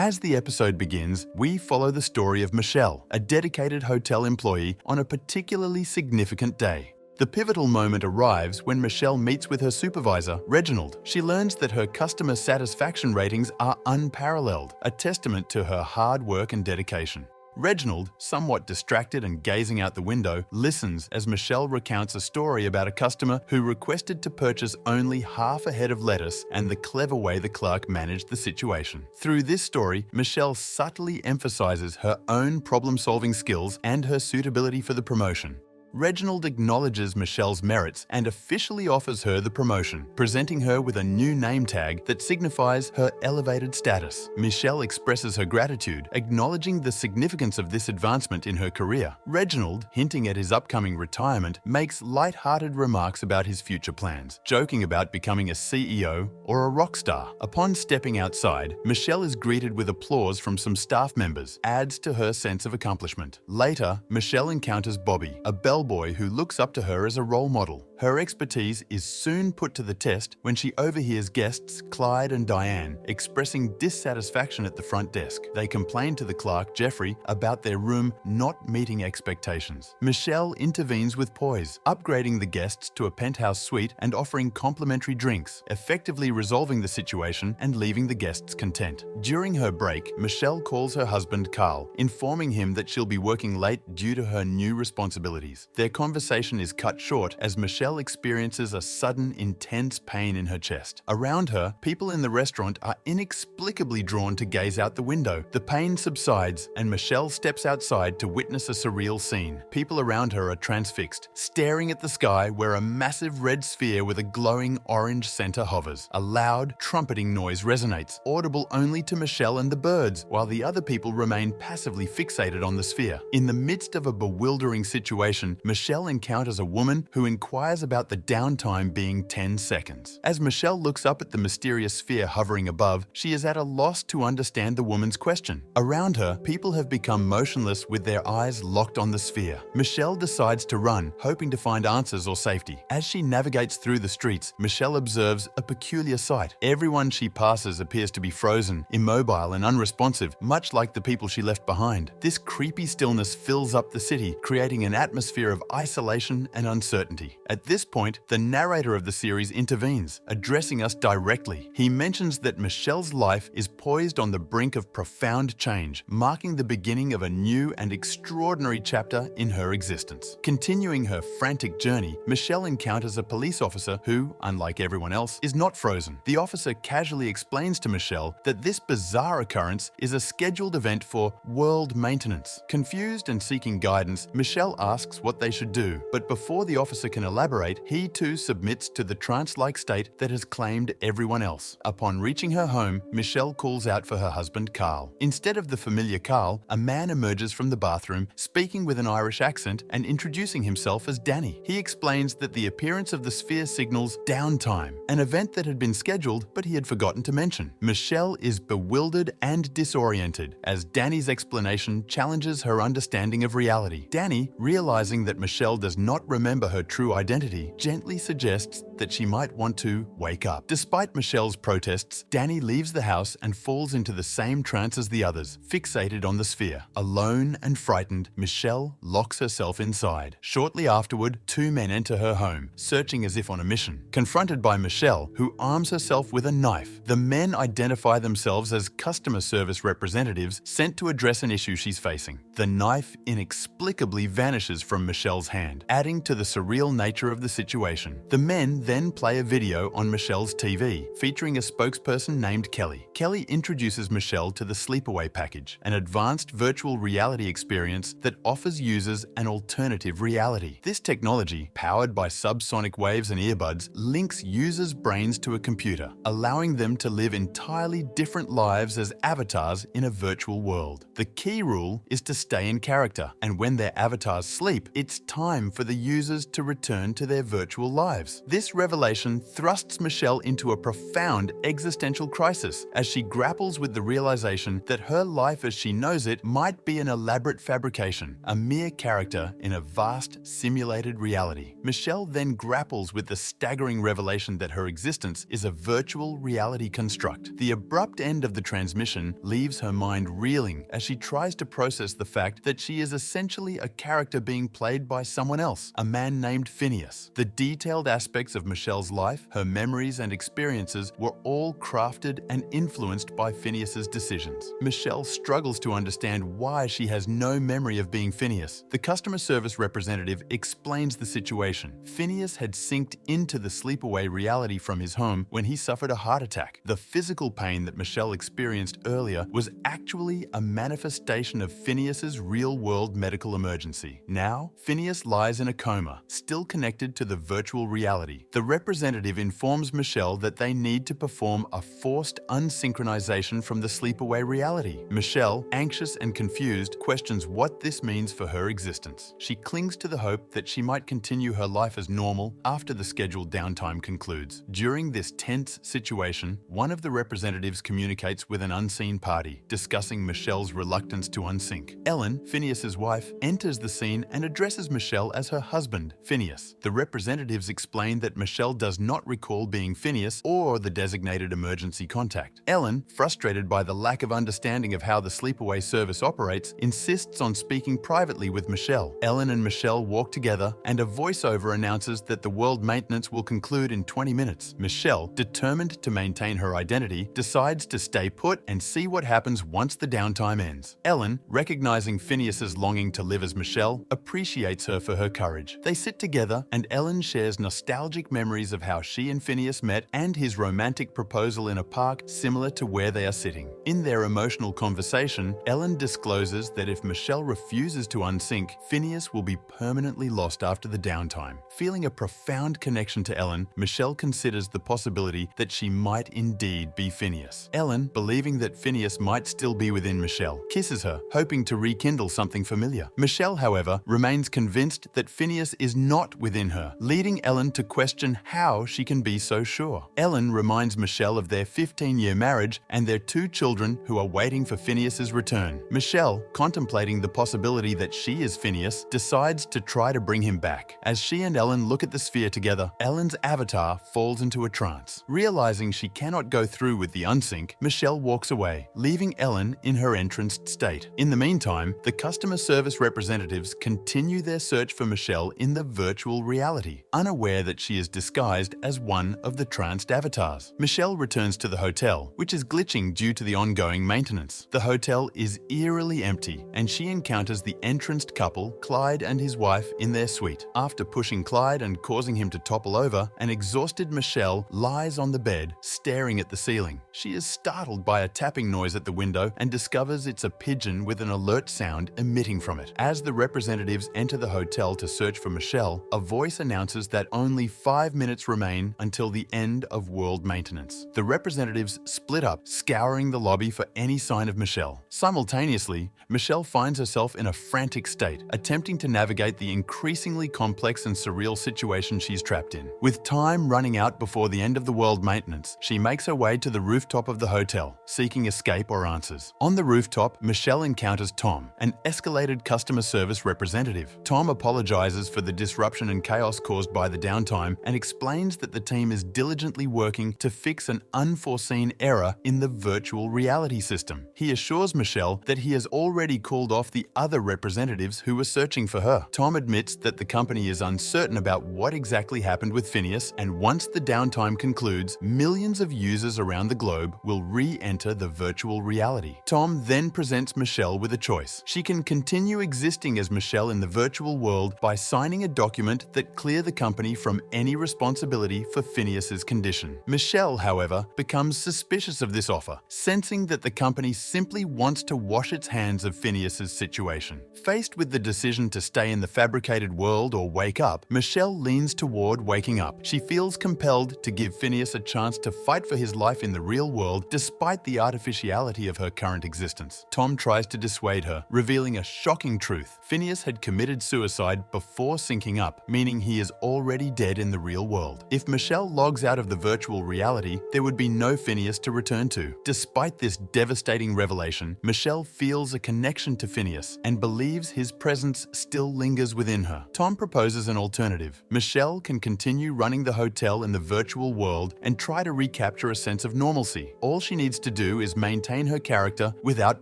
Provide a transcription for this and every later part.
As the episode begins, we follow the story of Michelle, a dedicated hotel employee on a particularly significant day. The pivotal moment arrives when Michelle meets with her supervisor, Reginald. She learns that her customer satisfaction ratings are unparalleled, a testament to her hard work and dedication. Reginald, somewhat distracted and gazing out the window, listens as Michelle recounts a story about a customer who requested to purchase only half a head of lettuce and the clever way the clerk managed the situation. Through this story, Michelle subtly emphasizes her own problem-solving skills and her suitability for the promotion. Reginald acknowledges Michelle's merits and officially offers her the promotion, presenting her with a new name tag that signifies her elevated status. Michelle expresses her gratitude, acknowledging the significance of this advancement in her career. Reginald, hinting at his upcoming retirement, makes light-hearted remarks about his future plans, joking about becoming a CEO or a rock star. Upon stepping outside, Michelle is greeted with applause from some staff members, adds to her sense of accomplishment. Later, Michelle encounters Bobby, a bellboy who looks up to her as a role model. Her expertise is soon put to the test when she overhears guests Clyde and Diane expressing dissatisfaction at the front desk. They complain to the clerk, Jeffrey, about their room not meeting expectations. Michelle intervenes with poise, upgrading the guests to a penthouse suite and offering complimentary drinks, effectively resolving the situation and leaving the guests content. During her break, Michelle calls her husband Carl, informing him that she'll be working late due to her new responsibilities. Their conversation is cut short as Michelle experiences a sudden, intense pain in her chest. Around her, people in the restaurant are inexplicably drawn to gaze out the window. The pain subsides, and Michelle steps outside to witness a surreal scene. People around her are transfixed, staring at the sky where a massive red sphere with a glowing orange center hovers. A loud, trumpeting noise resonates, audible only to Michelle and the birds, while the other people remain passively fixated on the sphere. In the midst of a bewildering situation, Michelle encounters a woman who inquires about the downtime being 10 seconds. As Michelle looks up at the mysterious sphere hovering above, she is at a loss to understand the woman's question. Around her, people have become motionless with their eyes locked on the sphere. Michelle decides to run, hoping to find answers or safety. As she navigates through the streets, Michelle observes a peculiar sight. Everyone she passes appears to be frozen, immobile and unresponsive, much like the people she left behind. This creepy stillness fills up the city, creating an atmosphere of isolation and uncertainty. At this point, the narrator of the series intervenes, addressing us directly. He mentions that Michelle's life is poised on the brink of profound change, marking the beginning of a new and extraordinary chapter in her existence. Continuing her frantic journey, Michelle encounters a police officer who, unlike everyone else, is not frozen. The officer casually explains to Michelle that this bizarre occurrence is a scheduled event for world maintenance. Confused and seeking guidance, Michelle asks what they should do, but before the officer can elaborate, he too submits to the trance-like state that has claimed everyone else. Upon reaching her home, Michelle calls out for her husband Carl. Instead of the familiar Carl, a man emerges from the bathroom, speaking with an Irish accent and introducing himself as Danny. He explains that the appearance of the sphere signals downtime, an event that had been scheduled but he had forgotten to mention. Michelle is bewildered and disoriented as Danny's explanation challenges her understanding of reality. Danny, realizing that Michelle does not remember her true identity, gently suggests that she might want to wake up. Despite Michelle's protests, Danny leaves the house and falls into the same trance as the others, fixated on the sphere. Alone and frightened, Michelle locks herself inside. Shortly afterward, two men enter her home, searching as if on a mission. Confronted by Michelle, who arms herself with a knife, the men identify themselves as customer service representatives sent to address an issue she's facing. The knife inexplicably vanishes from Michelle's hand, adding to the surreal nature of the situation. The men then play a video on Michelle's TV, featuring a spokesperson named Kelly. Kelly introduces Michelle to the Sleepaway package, an advanced virtual reality experience that offers users an alternative reality. This technology, powered by subsonic waves and earbuds, links users' brains to a computer, allowing them to live entirely different lives as avatars in a virtual world. The key rule is to stay in character, and when their avatars sleep, it's time for the users to return to their virtual lives. This This revelation thrusts Michelle into a profound existential crisis as she grapples with the realization that her life as she knows it might be an elaborate fabrication, a mere character in a vast simulated reality. Michelle then grapples with the staggering revelation that her existence is a virtual reality construct. The abrupt end of the transmission leaves her mind reeling as she tries to process the fact that she is essentially a character being played by someone else, a man named Phineas. The detailed aspects of Michelle's life, her memories and experiences were all crafted and influenced by Phineas's decisions. Michelle struggles to understand why she has no memory of being Phineas. The customer service representative explains the situation. Phineas had synced into the sleepaway reality from his home when he suffered a heart attack. The physical pain that Michelle experienced earlier was actually a manifestation of Phineas's real-world medical emergency. Now, Phineas lies in a coma, still connected to the virtual reality. The representative informs Michelle that they need to perform a forced unsynchronization from the sleepaway reality. Michelle, anxious and confused, questions what this means for her existence. She clings to the hope that she might continue her life as normal after the scheduled downtime concludes. During this tense situation, one of the representatives communicates with an unseen party, discussing Michelle's reluctance to unsync. Ellen, Phineas's wife, enters the scene and addresses Michelle as her husband, Phineas. The representatives explain that Michelle does not recall being Phineas or the designated emergency contact. Ellen, frustrated by the lack of understanding of how the sleepaway service operates, insists on speaking privately with Michelle. Ellen and Michelle walk together and a voiceover announces that the world maintenance will conclude in 20 minutes. Michelle, determined to maintain her identity, decides to stay put and see what happens once the downtime ends. Ellen, recognizing Phineas's longing to live as Michelle, appreciates her for her courage. They sit together and Ellen shares nostalgic memories of how she and Phineas met and his romantic proposal in a park similar to where they are sitting. In their emotional conversation, Ellen discloses that if Michelle refuses to unsync, Phineas will be permanently lost after the downtime. Feeling a profound connection to Ellen, Michelle considers the possibility that she might indeed be Phineas. Ellen, believing that Phineas might still be within Michelle, kisses her, hoping to rekindle something familiar. Michelle, however, remains convinced that Phineas is not within her, leading Ellen to question how she can be so sure. Ellen reminds Michelle of their 15-year marriage and their 2 children who are waiting for Phineas's return. Michelle, contemplating the possibility that she is Phineas, decides to try to bring him back. As she and Ellen look at the sphere together, Ellen's avatar falls into a trance. Realizing she cannot go through with the unsync, Michelle walks away, leaving Ellen in her entranced state. In the meantime, the customer service representatives continue their search for Michelle in the virtual reality, unaware that she is disguised as one of the tranced avatars. Michelle returns to the hotel, which is glitching due to the ongoing maintenance. The hotel is eerily empty, and she encounters the entranced couple, Clyde and his wife, in their suite. After pushing Clyde and causing him to topple over, an exhausted Michelle lies on the bed, staring at the ceiling. She is startled by a tapping noise at the window and discovers it's a pigeon with an alert sound emitting from it. As the representatives enter the hotel to search for Michelle, a voice announces that only 5 minutes remain until the end of world maintenance. The representatives split up, scouring the lobby for any sign of Michelle. Simultaneously, Michelle finds herself in a frantic state, attempting to navigate the increasingly complex and surreal situation she's trapped in. With time running out before the end of the world maintenance, she makes her way to the rooftop of the hotel, seeking escape or answers. On the rooftop, Michelle encounters Tom, an escalated customer service representative. Tom apologizes for the disruption and chaos caused by the downtime and explains that the team is diligently working to fix an unforeseen error in the virtual reality system. He assures Michelle that he has already called off the other representatives who were searching for her. Tom admits that the company is uncertain about what exactly happened with Phineas, and once the downtime concludes, millions of users around the globe will re-enter the virtual reality. Tom then presents Michelle with a choice. She can continue existing as Michelle in the virtual world by signing a document that clears the company from any responsibility for Phineas's condition. Michelle, however, becomes suspicious of this offer, sensing that the company simply wants to wash its hands of Phineas's situation. Faced with the decision to stay in the fabricated world or wake up, Michelle leans toward waking up. She feels compelled to give Phineas a chance to fight for his life in the real world despite the artificiality of her current existence. Tom tries to dissuade her, revealing a shocking truth. Phineas had committed suicide before syncing up, meaning he is already dead in the real world. If Michelle logs out of the virtual reality, there would be no Phineas to return to. Despite this devastating revelation, Michelle feels a connection to Phineas and believes his presence still lingers within her. Tom proposes an alternative. Michelle can continue running the hotel in the virtual world and try to recapture a sense of normalcy. All she needs to do is maintain her character without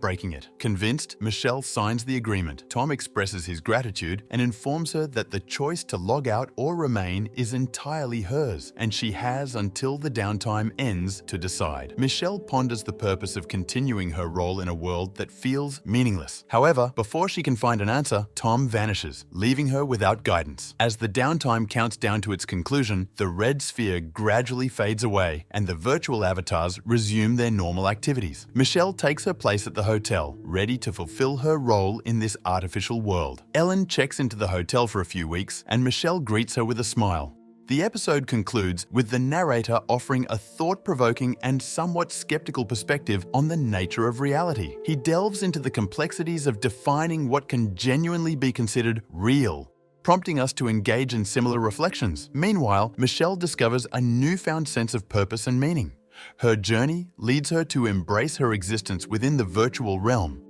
breaking it. Convinced, Michelle signs the agreement. Tom expresses his gratitude and informs her that the choice to log out or remain is entirely hers, and she has until the downtime ends to decide. Michelle ponders the purpose of continuing her role in a world that feels meaningless. However, before she can find an answer, Tom vanishes, leaving her without guidance. As the downtime counts down to its conclusion, the red sphere gradually fades away, and the virtual avatars resume their normal activities. Michelle takes her place at the hotel, ready to fulfill her role in this artificial world. Ellen checks into the hotel for a few weeks, and Michelle greets her with a smile. The episode concludes with the narrator offering a thought-provoking and somewhat skeptical perspective on the nature of reality. He delves into the complexities of defining what can genuinely be considered real, prompting us to engage in similar reflections. Meanwhile, Michelle discovers a newfound sense of purpose and meaning. Her journey leads her to embrace her existence within the virtual realm,